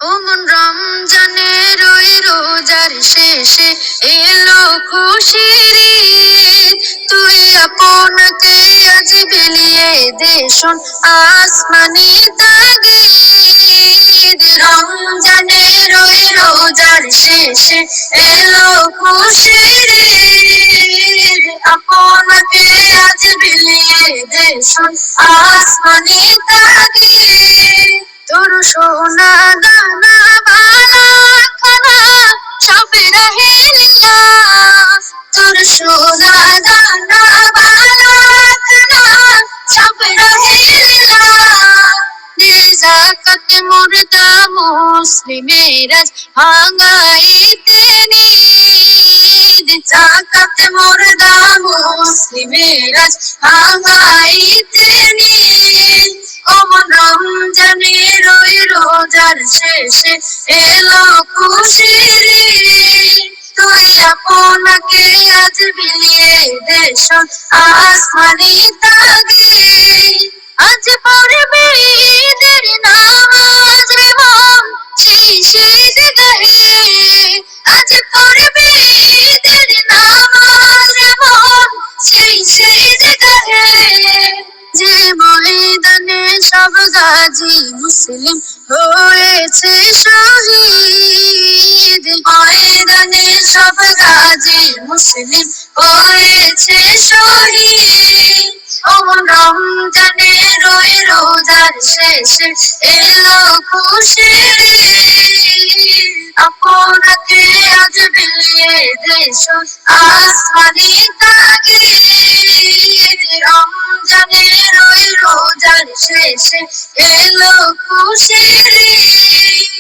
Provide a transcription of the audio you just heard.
ওমন রমজানের ওই রোজার শেষে এলো খুশির ঈদ। তুই আপনাকে আজ বিলিয়ে দে শোন আসমানি তাগিদ। রমজানের ওই রোজার শেষে এলো খুশির ঈদ। আপনাকে আজ বিলিয়ে দে শোন আসমানি তাগিদ। তোর সোনা দানা বালা খানা সব রহে লীলা। তোর সোনা দানা বালা খানা সব রহে লীলা। নিজাকাত মুর্দা মুসলিমের আজ ভাঙাইতে নিদ। জাকাত মুর্দা মুসলিমের আজ ভাঙাইতে নিদ। ওমন রমজানের ওই রোজার শেষে এলো খুশির ঈদ। তুই আপনাকে আজ বিলিয়ে দে শোন আসমানি তাগিদ। আজ পড়বে ঈদের নামাজ রে মন সেই ঈদগাহে। আজ পড়বে ঈদের নামাজ রে মন সেই ঈদগাহে। যে ময়দানে সব গাজী মুসলিম হয়েছে শহীদ। ময়দানে সব গাজী মুসলিম হয়েছে শহীদ। ওমন রমজানের ওই রোজার শেষে এলো খুশির ঈদ। আপনাকে আজ বিলিয়ে দে শোন আসমানি তাগিদ। রমজানের ওই রোজার শেষে এলো খুশির ঈদ।